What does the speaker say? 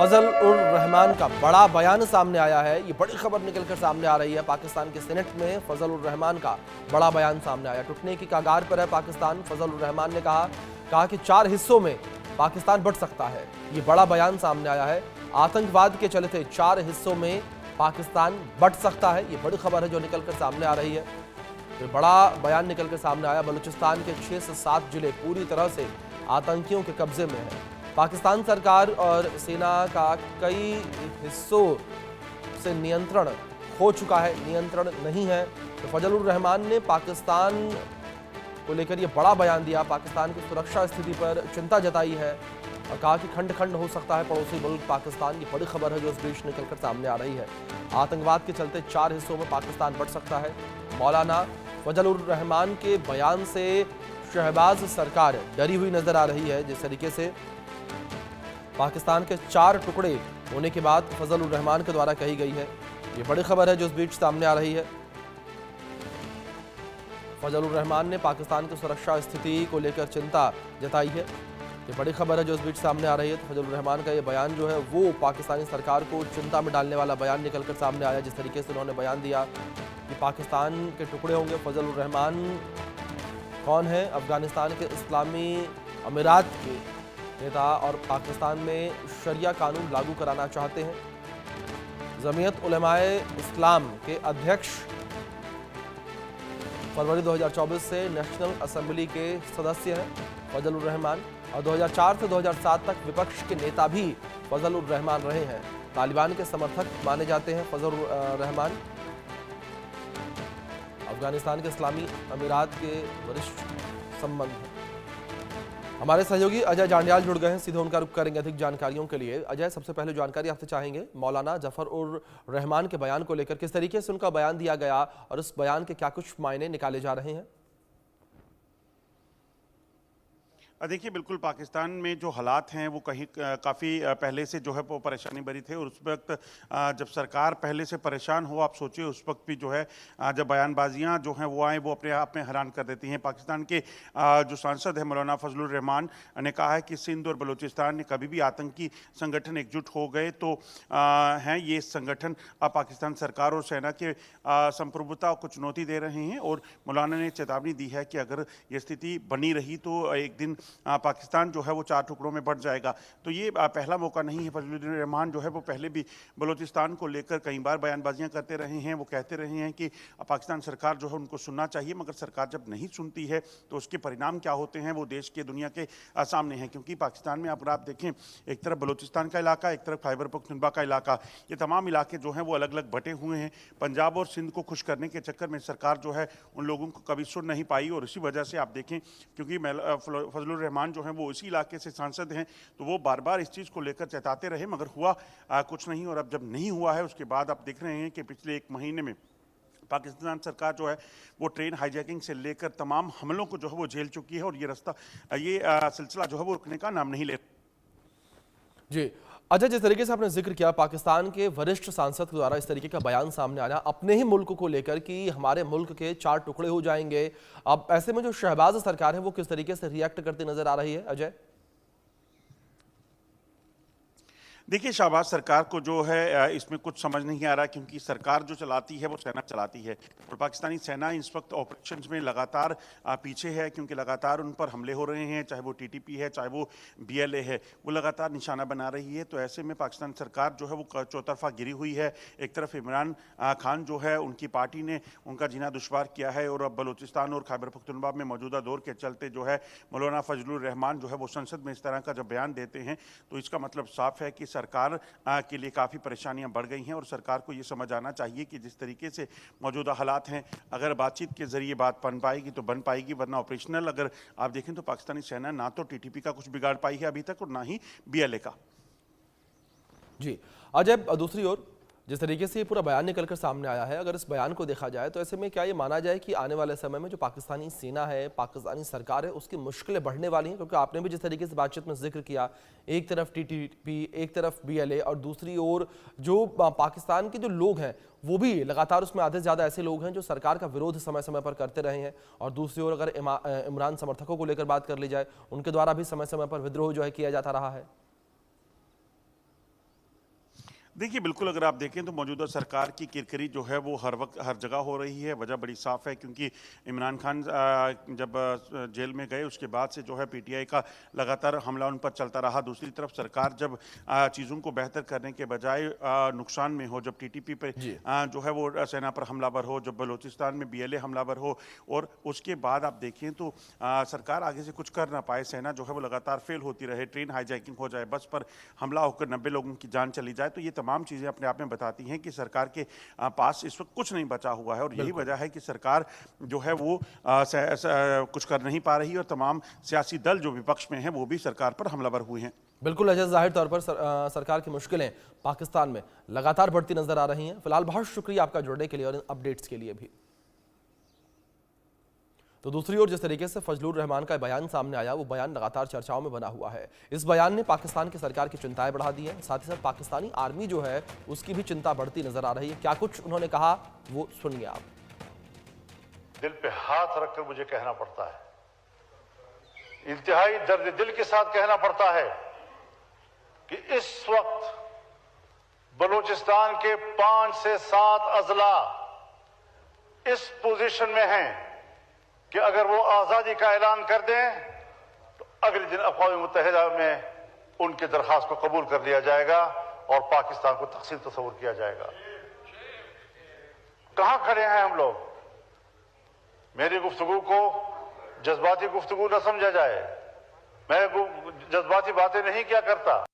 फजल उर रहमान का बड़ा बयान सामने आया है। ये बड़ी खबर निकलकर सामने आ रही है। पाकिस्तान के सेनेट में फजल उर रहमान का बड़ा बयान सामने आया। टूटने की कगार पर है पाकिस्तान। फजल उर रहमान ने कहा कि 4 हिस्सों में पाकिस्तान बंट सकता है। ये बड़ा बयान सामने आया है। आतंकवाद के चलते 4 हिस्सों में पाकिस्तान बंट सकता है। ये बड़ी खबर है जो निकलकर सामने आ रही है। तो बड़ा बयान निकलकर सामने आया। बलूचिस्तान के 6 से 7 जिले पूरी तरह से आतंकियों के कब्जे में है। पाकिस्तान सरकार और सेना का कई हिस्सों से नियंत्रण हो चुका है, नियंत्रण नहीं है। तो फजल उर रहमान ने पाकिस्तान को लेकर ये बड़ा बयान दिया। पाकिस्तान की सुरक्षा स्थिति पर चिंता जताई है और कहा कि खंड खंड हो सकता है पड़ोसी मुल्क पाकिस्तान। की बड़ी खबर है जो इस बीच निकलकर सामने आ रही है। आतंकवाद के चलते 4 हिस्सों में पाकिस्तान बंट सकता है। मौलाना फजल उर रहमान के बयान से शहबाज सरकार डरी हुई नजर आ रही है। जिस तरीके से पाकिस्तान के 4 टुकड़े होने के बाद फजल उर रहमान के द्वारा कही गई है, ये बड़ी खबर है जो इस बीच सामने आ रही है। फजल उर रहमान ने पाकिस्तान की सुरक्षा स्थिति को लेकर चिंता जताई है। ये बड़ी खबर है जो इस बीच सामने आ रही है। फजल उर रहमान का ये बयान जो है वो पाकिस्तानी सरकार को चिंता में डालने वाला बयान निकलकर सामने आया। जिस तरीके से उन्होंने बयान दिया कि पाकिस्तान के टुकड़े होंगे। फजल उर रहमान कौन है? अफगानिस्तान के इस्लामी अमीरात के नेता और पाकिस्तान में शरिया कानून लागू कराना चाहते हैं। जमीयत उलमाए इस्लाम के अध्यक्ष फरवरी 2024 से नेशनल असेंबली के सदस्य हैं फजल उर रहमान और 2004 से 2007 तक विपक्ष के नेता भी फजल उर रहमान रहे हैं। तालिबान के समर्थक माने जाते हैं फजल उर रहमान। अफगानिस्तान के इस्लामी अमीरात के वरिष्ठ संबंध हैं। हमारे सहयोगी अजय जांडियाल जुड़ गए हैं, सीधे उनका रुख करेंगे अधिक जानकारियों के लिए। अजय, सबसे पहले जानकारी आपसे चाहेंगे मौलाना जफर उर रहमान के बयान को लेकर, किस तरीके से उनका बयान दिया गया और उस बयान के क्या कुछ मायने निकाले जा रहे हैं? देखिए, बिल्कुल पाकिस्तान में जो हालात हैं वो कहीं काफ़ी पहले से जो है वो परेशानी भरी थे। और उस वक्त जब सरकार पहले से परेशान हो, आप सोचिए उस वक्त भी जो है जब बयानबाजियां जो हैं वो आए वो अपने आप में हैरान कर देती हैं। पाकिस्तान के जो सांसद हैं मौलाना फजल उर रहमान ने कहा है कि सिंध और बलूचिस्तान में कभी भी आतंकी संगठन एकजुट हो गए तो हैं ये संगठन पाकिस्तान सरकार और सेना के संप्रभुता को चुनौती दे रहे हैं। और मौलाना ने चेतावनी दी है कि अगर ये स्थिति बनी रही तो एक दिन पाकिस्तान जो है वो 4 टुकड़ों में बंट जाएगा। तो ये पहला मौका नहीं है। फजल उर रहमान जो है वो पहले भी बलूचिस्तान को लेकर कई बार बयानबाजियां करते रहे हैं। वो कहते रहे हैं कि पाकिस्तान सरकार जो है उनको सुनना चाहिए, मगर सरकार जब नहीं सुनती है तो उसके परिणाम क्या होते हैं वो देश के दुनिया के सामने हैं। क्योंकि पाकिस्तान में अगर आप देखें, एक तरफ बलूचिस्तान का इलाका, एक तरफ खैबर पख्तूनख्वा का इलाका, ये तमाम इलाके जो हैं वो अलग अलग बटे हुए हैं। पंजाब और सिंध को खुश करने के चक्कर में सरकार जो है उन लोगों को कभी सुन नहीं पाई। और इसी वजह से आप देखें, क्योंकि फजल उर रहमान जो हैं वो इसी इलाके से सांसद हैं, तो वो बार बार इस चीज़ को लेकर चेताते रहे, मगर हुआ कुछ नहीं। और अब जब नहीं हुआ है उसके बाद आप देख रहे हैं कि पिछले 1 महीने में पाकिस्तान सरकार जो है वो ट्रेन हाईजैकिंग से लेकर तमाम हमलों को जो है वो झेल चुकी है। और ये सिलसिला जो है वो रुकने का नाम नहीं ले। जी अजय, जिस तरीके से आपने जिक्र किया पाकिस्तान के वरिष्ठ सांसद के द्वारा इस तरीके का बयान सामने आया अपने ही मुल्क को लेकर कि हमारे मुल्क के 4 टुकड़े हो जाएंगे, अब ऐसे में जो शहबाज सरकार है वो किस तरीके से रिएक्ट करती नजर आ रही है? अजय, देखिए, शहबाज सरकार को जो है इसमें कुछ समझ नहीं आ रहा, क्योंकि सरकार जो चलाती है वो सेना चलाती है। और पाकिस्तानी सेना इस वक्त ऑपरेशंस में लगातार पीछे है, क्योंकि लगातार उन पर हमले हो रहे हैं, चाहे वो टीटीपी है चाहे वो बीएलए है, वो लगातार निशाना बना रही है। तो ऐसे में पाकिस्तान सरकार जो है वो चौतरफा गिरी हुई है। एक तरफ इमरान खान जो है उनकी पार्टी ने उनका जीना दुश्वार किया है, और अब बलूचिस्तान और खैबर पख्तूनख्वा में मौजूदा दौर के चलते जो है मौलाना फजल उर रहमान जो है वो संसद में इस तरह का जब बयान देते हैं तो इसका मतलब साफ है कि सरकार के लिए काफ़ी परेशानियां बढ़ गई हैं। और सरकार को ये समझ आना चाहिए कि जिस तरीके से मौजूदा हालात हैं, अगर बातचीत के जरिए बात बन पाएगी तो बन पाएगी, वरना ऑपरेशनल अगर आप देखें तो पाकिस्तानी सेना ना तो टीटीपी का कुछ बिगाड़ पाई है अभी तक और ना ही बीएलए का। जी अजय, दूसरी ओर जिस तरीके से ये पूरा बयान निकलकर सामने आया है, अगर इस बयान को देखा जाए तो ऐसे में क्या ये माना जाए कि आने वाले समय में जो पाकिस्तानी सेना है, पाकिस्तानी सरकार है, उसकी मुश्किलें बढ़ने वाली हैं? क्योंकि आपने भी जिस तरीके से बातचीत में जिक्र किया, एक तरफ टीटीपी, एक तरफ बीएलए और दूसरी ओर जो पाकिस्तान के जो लोग हैं वो भी लगातार उसमें आधे से ज़्यादा ऐसे लोग हैं जो सरकार का विरोध समय समय पर करते रहे हैं। और दूसरी ओर अगर इमरान समर्थकों को लेकर बात कर ली जाए, उनके द्वारा भी समय समय पर विद्रोह जो है किया जाता रहा है। देखिए, बिल्कुल अगर आप देखें तो मौजूदा सरकार की किरकिरी जो है वो हर वक्त हर जगह हो रही है। वजह बड़ी साफ है क्योंकि इमरान खान जब जेल में गए उसके बाद से जो है पीटीआई का लगातार हमला उन पर चलता रहा। दूसरी तरफ सरकार जब चीज़ों को बेहतर करने के बजाय नुकसान में हो, जब टीटीपी पे जो है वो सेना पर हमलावर हो, जब बलूचिस्तान में बीएलए हमलावर हो और उसके बाद आप देखें तो सरकार आगे से कुछ कर ना पाए, सेना जो है वो लगातार फेल होती रहे, ट्रेन हाईजैकिंग हो जाए, बस पर हमला होकर 90 लोगों की जान चली जाए, तो ये तमाम चीज़ें अपने आप में बताती हैं कि सरकार के पास इस वक्त कुछ नहीं बचा हुआ है। और यही वजह है कि सरकार जो है वो कुछ कर नहीं पा रही और तमाम सियासी दल जो विपक्ष में हैं वो भी सरकार पर हमलावर हुए हैं। बिल्कुल अजय, जाहिर तौर पर सरकार की मुश्किलें पाकिस्तान में लगातार बढ़ती नजर आ रही हैं। फिलहाल बहुत शुक्रिया आपका जुड़ने के लिए और इन अपडेट्स के लिए भी। तो दूसरी ओर जिस तरीके से फजलुर रहमान का बयान सामने आया, वो बयान लगातार चर्चाओं में बना हुआ है। इस बयान ने पाकिस्तान की सरकार की चिंताएं बढ़ा दी हैं, साथ ही साथ पाकिस्तानी आर्मी जो है उसकी भी चिंता बढ़ती नजर आ रही है। क्या कुछ उन्होंने कहा वो सुनिए आप। दिल पे हाथ रखकर मुझे कहना पड़ता है, इंतहाई दर्द दिल के साथ कहना पड़ता है कि इस वक्त बलूचिस्तान के 5 से 7 अजला इस पोजीशन में हैं कि अगर वो आजादी का ऐलान कर दें तो अगले दिन अक़वाम मुत्तहिदा में उनकी दरख्वास्त को कबूल कर लिया जाएगा और पाकिस्तान को तक़सीम तस्वुर किया जाएगा। कहां खड़े हैं हम लोग? मेरी गुफ्तगू को जज्बाती गुफ्तगू न समझा जाए, मैं जज्बाती बातें नहीं किया करता।